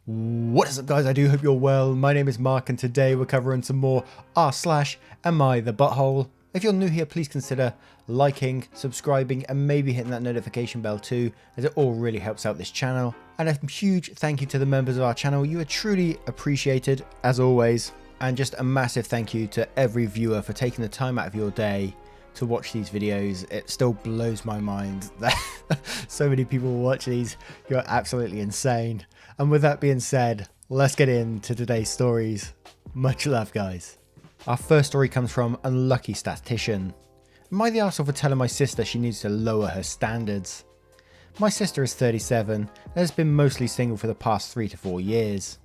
What is up, guys? I do hope you're well. My name is Mark and today we're covering some more r/Am I the Butthole? If you're new here, please consider liking, subscribing and maybe hitting that notification bell too, as it all really helps out this channel. And a huge thank you to the members of our channel. You are truly appreciated as always. And just a massive thank you to every viewer for taking the time out of your day to watch these videos. It still blows my mind that so many people watch these. You're absolutely insane. And with that being said, let's get into today's stories. Much love, guys. Our first story comes from Unlucky Statistician. Am I the arsehole for telling my sister she needs to lower her standards? My sister is 37 and has been mostly single for the past 3 to 4 years.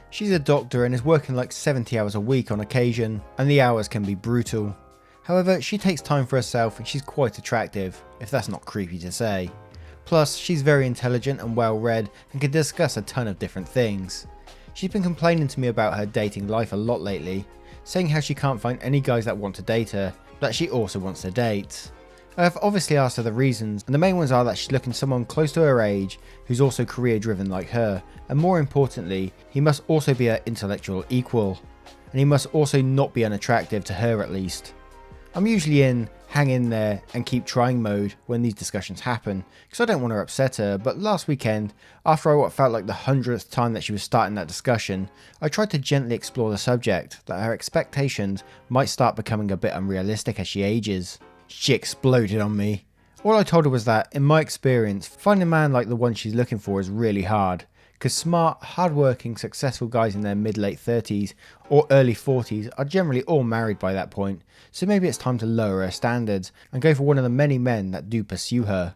She's a doctor and is working like 70 hours a week on occasion, and the hours can be brutal. However, she takes time for herself and she's quite attractive, if that's not creepy to say. Plus, she's very intelligent and well read and can discuss a ton of different things. She's been complaining to me about her dating life a lot lately, saying how she can't find any guys that want to date her, but she also wants to date. I have obviously asked her the reasons, and the main ones are that she's looking for someone close to her age who's also career driven like her, and more importantly, he must also be her intellectual equal, and he must also not be unattractive to her at least. I'm usually in hang in there and keep trying mode when these discussions happen, because I don't want to upset her, but last weekend, after what felt like the 100th time that she was starting that discussion, I tried to gently explore the subject, that her expectations might start becoming a bit unrealistic as she ages. She exploded on me. All I told her was that, in my experience, finding a man like the one she's looking for is really hard, because smart, hardworking, successful guys in their mid-late 30s or early 40s are generally all married by that point, so maybe it's time to lower her standards and go for one of the many men that do pursue her.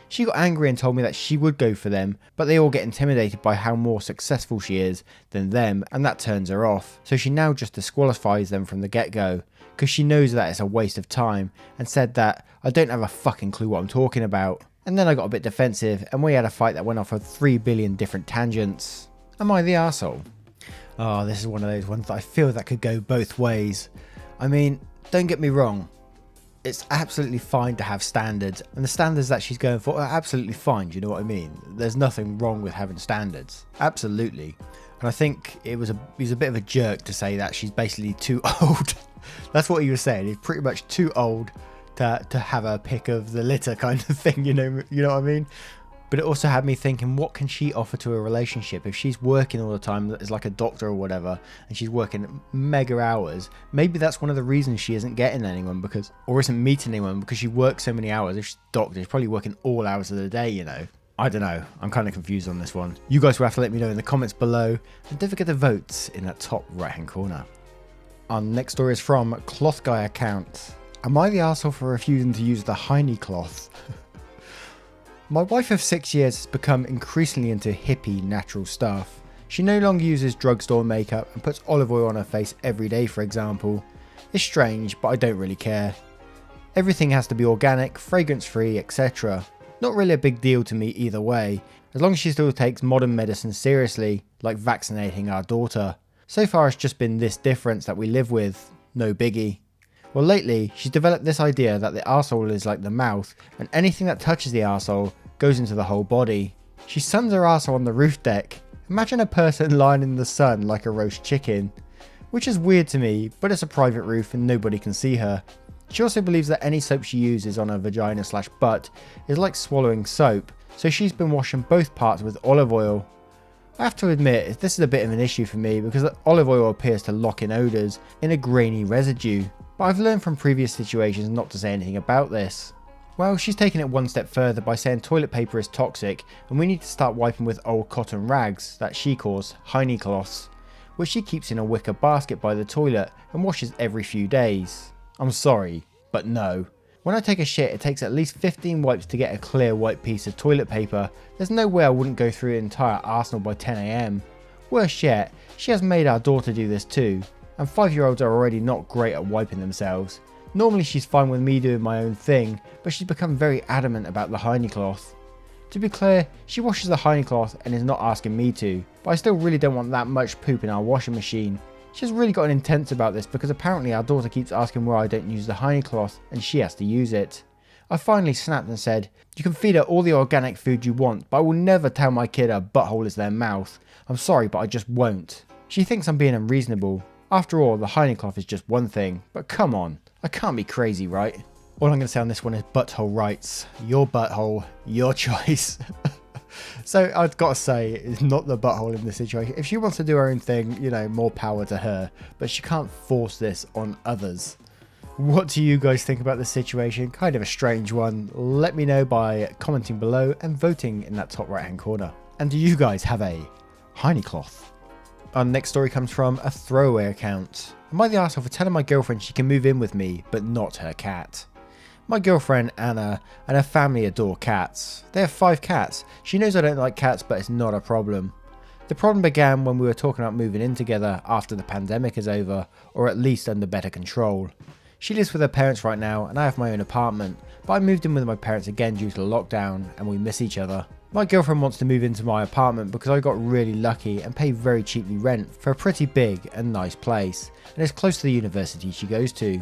She got angry and told me that she would go for them, but they all get intimidated by how more successful she is than them, and that turns her off, so she now just disqualifies them from the get-go, because she knows that it's a waste of time, and said that I don't have a fucking clue what I'm talking about. And then I got a bit defensive and we had a fight that went off on 3 billion different tangents. Am I the arsehole? Oh, this is one of those ones that I feel that could go both ways. I mean, don't get me wrong. It's absolutely fine to have standards, and the standards that she's going for are absolutely fine, do you know what I mean? There's nothing wrong with having standards. Absolutely. And I think he's a bit of a jerk to say that she's basically too old. That's what he was saying. He's pretty much too old to have a pick of the litter kind of thing, you know what I mean? But it also had me thinking, what can she offer to a relationship if she's working all the time as like a doctor or whatever, and she's working mega hours? Maybe that's one of the reasons she isn't getting anyone, or isn't meeting anyone, because she works so many hours. If she's a doctor, she's probably working all hours of the day, you know? I don't know. I'm kind of confused on this one. You guys will have to let me know in the comments below, and don't forget to vote in that top right hand corner. Our next story is from Cloth Guy Account. Am I the arsehole for refusing to use the Heinie cloth? My wife of 6 years has become increasingly into hippie natural stuff. She no longer uses drugstore makeup and puts olive oil on her face every day, for example. It's strange, but I don't really care. Everything has to be organic, fragrance free, etc. Not really a big deal to me either way, as long as she still takes modern medicine seriously, like vaccinating our daughter. So far it's just been this difference that we live with, no biggie. Well, lately, she's developed this idea that the arsehole is like the mouth, and anything that touches the arsehole goes into the whole body. She suns her arsehole on the roof deck. Imagine a person lying in the sun like a roast chicken. Which is weird to me, but it's a private roof and nobody can see her. She also believes that any soap she uses on her vagina/butt is like swallowing soap, so she's been washing both parts with olive oil. I have to admit, this is a bit of an issue for me because the olive oil appears to lock in odours in a grainy residue. But I've learned from previous situations not to say anything about this. Well, she's taken it one step further by saying toilet paper is toxic and we need to start wiping with old cotton rags that she calls Heinie cloths, which she keeps in a wicker basket by the toilet and washes every few days. I'm sorry, but no. When I take a shit, it takes at least 15 wipes to get a clear white piece of toilet paper. There's no way I wouldn't go through an entire arsenal by 10 AM. Worse yet, she has made our daughter do this too. And 5-year-olds are already not great at wiping themselves. Normally she's fine with me doing my own thing, but she's become very adamant about the Heinie cloth. To be clear, she washes the Heinie cloth and is not asking me to, but I still really don't want that much poop in our washing machine. She's really gotten intense about this because apparently our daughter keeps asking why I don't use the Heinie cloth and she has to use it. I finally snapped and said, "You can feed her all the organic food you want, but I will never tell my kid her butthole is their mouth. I'm sorry, but I just won't." She thinks I'm being unreasonable. After all, the Heinie cloth is just one thing, but come on, I can't be crazy, right? All I'm going to say on this one is butthole rights. Your butthole, your choice. So I've got to say, it's not the butthole in this situation. If she wants to do her own thing, you know, more power to her, but she can't force this on others. What do you guys think about this situation? Kind of a strange one. Let me know by commenting below and voting in that top right hand corner. And do you guys have a Heinie cloth? Our next story comes from a throwaway account. Am I the arsehole for telling my girlfriend she can move in with me, but not her cat? My girlfriend Anna and her family adore cats. They have 5 cats. She knows I don't like cats, but it's not a problem. The problem began when we were talking about moving in together after the pandemic is over, or at least under better control. She lives with her parents right now and I have my own apartment, but I moved in with my parents again due to lockdown and we miss each other. My girlfriend wants to move into my apartment because I got really lucky and pay very cheaply rent for a pretty big and nice place, and it's close to the university she goes to.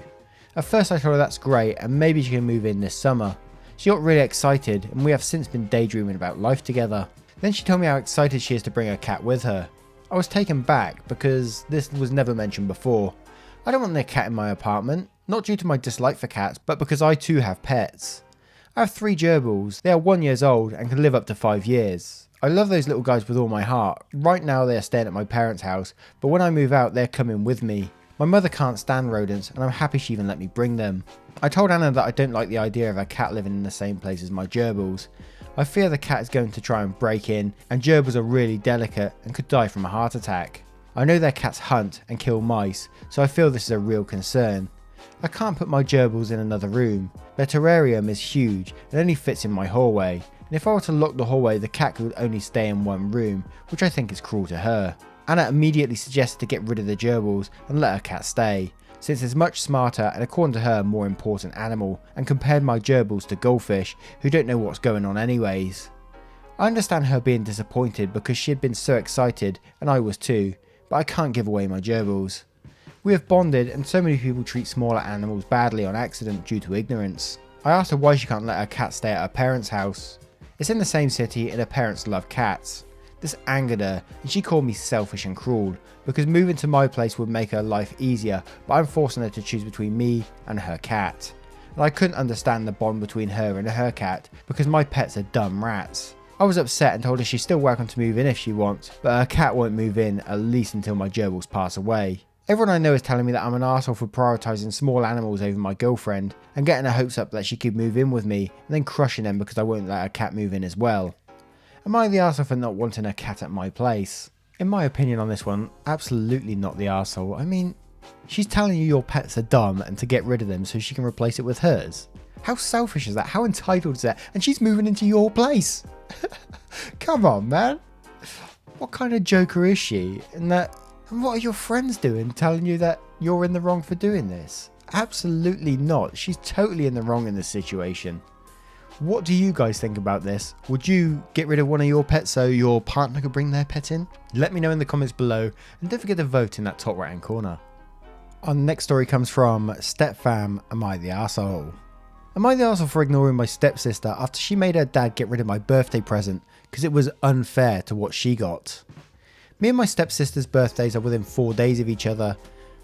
At first I told her that's great and maybe she can move in this summer. She got really excited and we have since been daydreaming about life together. Then she told me how excited she is to bring her cat with her. I was taken back because this was never mentioned before. I don't want their cat in my apartment, not due to my dislike for cats, but because I too have pets. I have 3 gerbils. They are 1 year old and can live up to 5 years. I love those little guys with all my heart. Right now they are staying at my parents' house, but when I move out they're coming with me. My mother can't stand rodents and I'm happy she even let me bring them. I told Anna that I don't like the idea of a cat living in the same place as my gerbils. I fear the cat is going to try and break in, and gerbils are really delicate and could die from a heart attack. I know their cats hunt and kill mice, so I feel this is a real concern. I can't put my gerbils in another room. Their terrarium is huge and only fits in my hallway, and if I were to lock the hallway the cat could only stay in one room, which I think is cruel to her. Anna immediately suggested to get rid of the gerbils and let her cat stay, since it's much smarter and according to her more important animal, and compared my gerbils to goldfish who don't know what's going on anyways. I understand her being disappointed because she had been so excited and I was too, but I can't give away my gerbils. We have bonded and so many people treat smaller animals badly on accident due to ignorance. I asked her why she can't let her cat stay at her parents' house. It's in the same city and her parents love cats. This angered her and she called me selfish and cruel because moving to my place would make her life easier, but I'm forcing her to choose between me and her cat. And I couldn't understand the bond between her and her cat because my pets are dumb rats. I was upset and told her she's still welcome to move in if she wants, but her cat won't move in at least until my gerbils pass away. Everyone I know is telling me that I'm an arsehole for prioritising small animals over my girlfriend and getting her hopes up that she could move in with me and then crushing them because I won't let her cat move in as well. Am I the arsehole for not wanting a cat at my place? In my opinion on this one, absolutely not the arsehole. I mean, she's telling you your pets are dumb and to get rid of them so she can replace it with hers. How selfish is that? How entitled is that? And she's moving into your place. Come on, man. What kind of joker is she? And what are your friends doing telling you that you're in the wrong for doing this? Absolutely not. She's totally in the wrong in this situation. What do you guys think about this? Would you get rid of one of your pets so your partner could bring their pet in? Let me know in the comments below and don't forget to vote in that top right hand corner. Our next story comes from Stepfam, Am I the Arsehole? Am I the arsehole for ignoring my stepsister after she made her dad get rid of my birthday present because it was unfair to what she got? Me and my stepsister's birthdays are within 4 days of each other,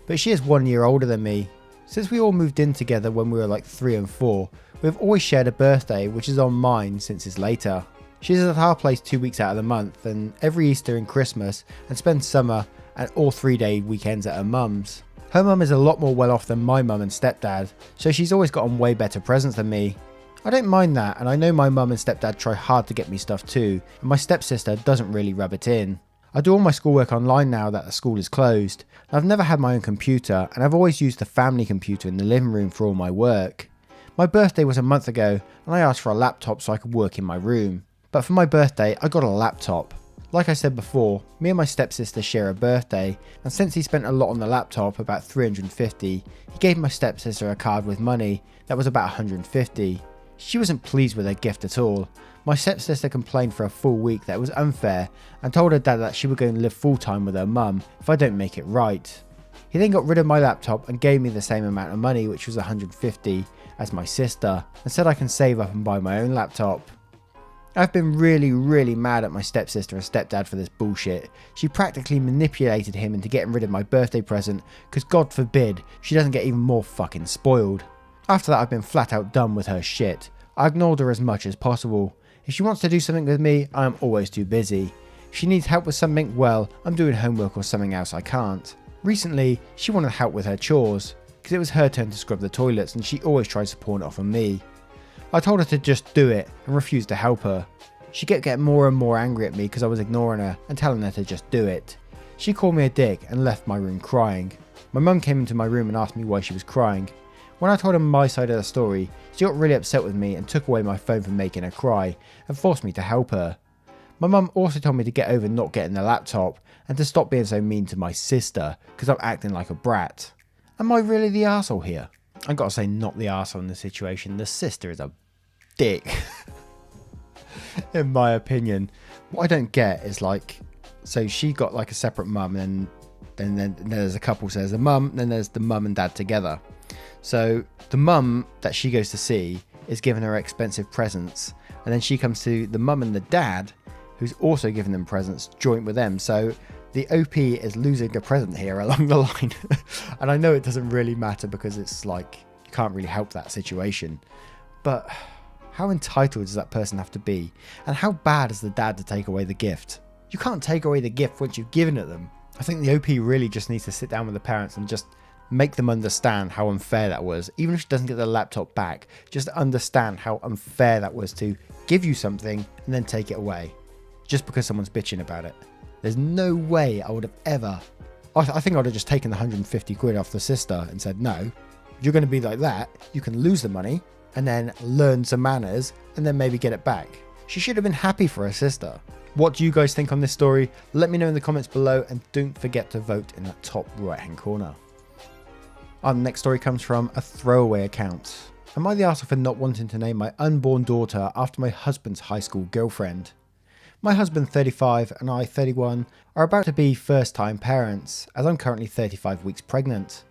but she is 1 year older than me. Since we all moved in together when we were like 3 and 4, we've always shared a birthday, which is on mine since it's later. She's at our place 2 weeks out of the month, and every Easter and Christmas, and spends summer and all 3-day weekends at her mum's. Her mum is a lot more well off than my mum and stepdad, so she's always gotten way better presents than me. I don't mind that, and I know my mum and stepdad try hard to get me stuff too, and my stepsister doesn't really rub it in. I do all my schoolwork online now that the school is closed. I've never had my own computer, and I've always used the family computer in the living room for all my work. My birthday was a month ago, and I asked for a laptop so I could work in my room. But for my birthday, I got a laptop. Like I said before, me and my stepsister share a birthday, and since he spent a lot on the laptop, about 350, he gave my stepsister a card with money that was about 150. She wasn't pleased with her gift at all. My stepsister complained for a full week that it was unfair and told her dad that she would go and live full time with her mum if I don't make it right. He then got rid of my laptop and gave me the same amount of money, which was 150 as my sister, and said I can save up and buy my own laptop. I've been really mad at my stepsister and stepdad for this bullshit. She practically manipulated him into getting rid of my birthday present because God forbid she doesn't get even more fucking spoiled. After that I've been flat out done with her shit. I ignored her as much as possible. If she wants to do something with me, I am always too busy. If she needs help with something, well, I'm doing homework or something else I can't. Recently, she wanted help with her chores, because it was her turn to scrub the toilets and she always tries to pawn it off on me. I told her to just do it and refused to help her. She kept getting more and more angry at me because I was ignoring her and telling her to just do it. She called me a dick and left my room crying. My mum came into my room and asked me why she was crying. When I told her my side of the story, she got really upset with me and took away my phone for making her cry and forced me to help her. My mum also told me to get over not getting the laptop and to stop being so mean to my sister because I'm acting like a brat. Am I really the arsehole here? I gotta say, not the arsehole in the situation. The sister is a dick. In my opinion. What I don't get is like, so she got like a separate mum and then there's a couple, so there's a mum, then there's the mum and dad together. So the mum that she goes to see is giving her expensive presents, and then she comes to the mum and the dad who's also giving them presents joint with them. So the OP is losing a present here along the line. And I know it doesn't really matter because it's like you can't really help that situation, but how entitled does that person have to be? And how bad is the dad to take away the gift? You can't take away the gift once you've given it them. I think the OP really just needs to sit down with the parents and just make them understand how unfair that was. Even if she doesn't get the laptop back, just understand how unfair that was to give you something and then take it away just because someone's bitching about it. There's no way I would have ever... I think I would have just taken the 150 quid off the sister and said, no, if you're going to be like that, you can lose the money and then learn some manners and then maybe get it back. She should have been happy for her sister. What do you guys think on this story? Let me know in the comments below and don't forget to vote in that top right hand corner. Our next story comes from a throwaway account. Am I the arsehole for not wanting to name my unborn daughter after my husband's high school girlfriend? My husband, 35, and I, 31, are about to be first-time parents, as I'm currently 35 weeks pregnant.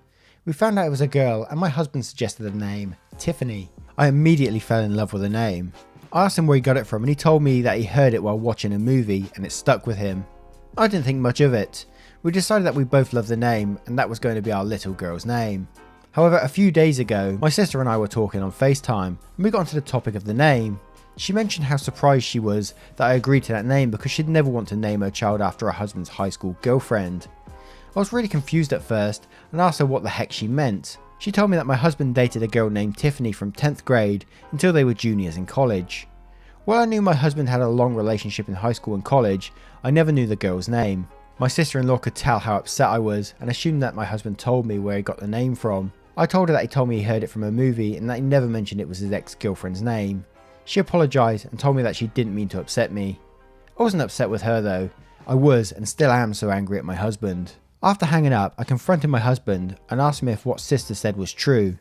We found out it was a girl, and my husband suggested the name, Tiffany. I immediately fell in love with the name. I asked him where he got it from, and he told me that he heard it while watching a movie, and it stuck with him. I didn't think much of it. We decided that we both loved the name, and that was going to be our little girl's name. However, a few days ago, my sister and I were talking on FaceTime, and we got onto the topic of the name. She mentioned how surprised she was that I agreed to that name because she'd never want to name her child after her husband's high school girlfriend. I was really confused at first and asked her what the heck she meant. She told me that my husband dated a girl named Tiffany from 10th grade until they were juniors in college. While I knew my husband had a long relationship in high school and college, I never knew the girl's name. My sister-in-law could tell how upset I was and assumed that my husband told me where he got the name from. I told her that he told me he heard it from a movie and that he never mentioned it was his ex-girlfriend's name. She apologised and told me that she didn't mean to upset me. I wasn't upset with her though. I was and still am so angry at my husband. After hanging up, I confronted my husband and asked him if what sister said was true.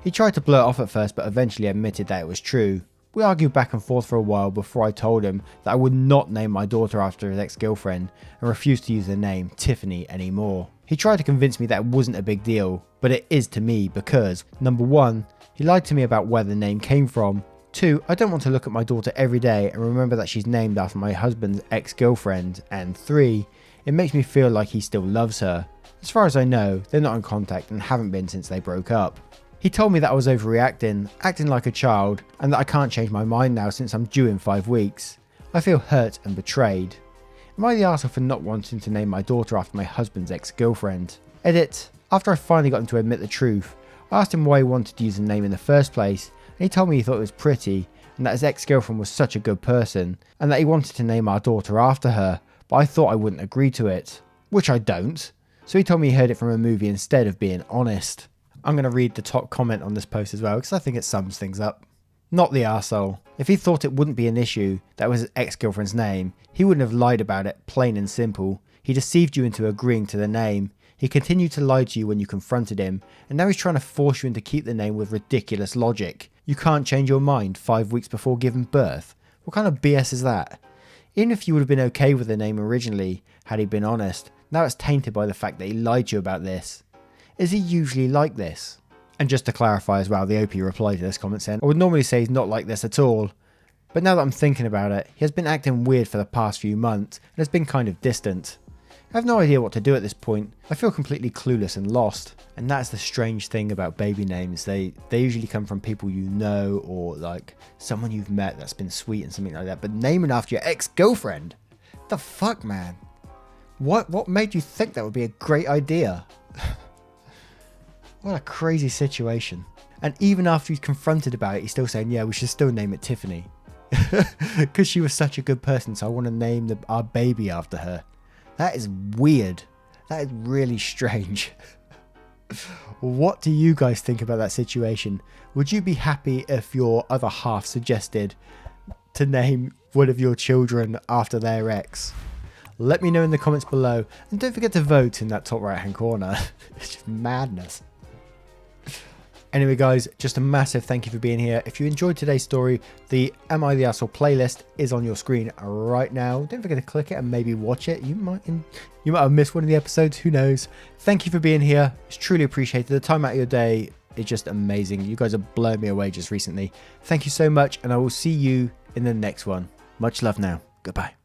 He tried to blurt off at first but eventually admitted that it was true. We argued back and forth for a while before I told him that I would not name my daughter after his ex-girlfriend and refused to use the name Tiffany anymore. He tried to convince me that it wasn't a big deal, but it is to me because, number one, he lied to me about where the name came from. 2, I don't want to look at my daughter every day and remember that she's named after my husband's ex-girlfriend. And 3, it makes me feel like he still loves her. As far as I know, they're not in contact and haven't been since they broke up. He told me that I was overreacting, acting like a child, and that I can't change my mind now since I'm due in 5 weeks. I feel hurt and betrayed. Am I the arsehole for not wanting to name my daughter after my husband's ex-girlfriend? Edit. After I finally got him to admit the truth, I asked him why he wanted to use the name in the first place, and he told me he thought it was pretty, and that his ex-girlfriend was such a good person, and that he wanted to name our daughter after her, but I thought I wouldn't agree to it. Which I don't. So he told me he heard it from a movie instead of being honest. I'm going to read the top comment on this post as well, because I think it sums things up. Not the arsehole. If he thought it wouldn't be an issue that was his ex-girlfriend's name, he wouldn't have lied about it, plain and simple. He deceived you into agreeing to the name. He continued to lie to you when you confronted him, and now he's trying to force you in to keep the name with ridiculous logic. You can't change your mind 5 weeks before giving birth. What kind of BS is that? Even if you would have been okay with the name originally, had he been honest, Now it's tainted by the fact that he lied to you about this. Is he usually like this? And just to clarify as well, the OP replied to this comment saying, I would normally say he's not like this at all. But now that I'm thinking about it, he has been acting weird for the past few months and has been kind of distant. I have no idea what to do at this point. I feel completely clueless and lost. And that's the strange thing about baby names. They usually come from people you know, or like someone you've met that's been sweet and something like that. But naming after your ex-girlfriend? The fuck, man? What made you think that would be a great idea? What a crazy situation. And even after he's confronted about it, he's still saying, yeah, we should still name it Tiffany. Because she was such a good person, so I want to name our baby after her. That is weird. That is really strange. What do you guys think about that situation? Would you be happy if your other half suggested to name one of your children after their ex? Let me know in the comments below. And don't forget to vote in that top right hand corner. It's just madness. Anyway guys, just a massive thank you for being here. If you enjoyed today's story, the Am I the Asshole playlist is on your screen right now. Don't forget to click it and maybe watch it. You might have missed one of the episodes, who knows. Thank you for being here. It's truly appreciated. The time out of your day is just amazing. You guys have blown me away just recently. Thank you so much, and I will see you in the next one. Much love now. Goodbye.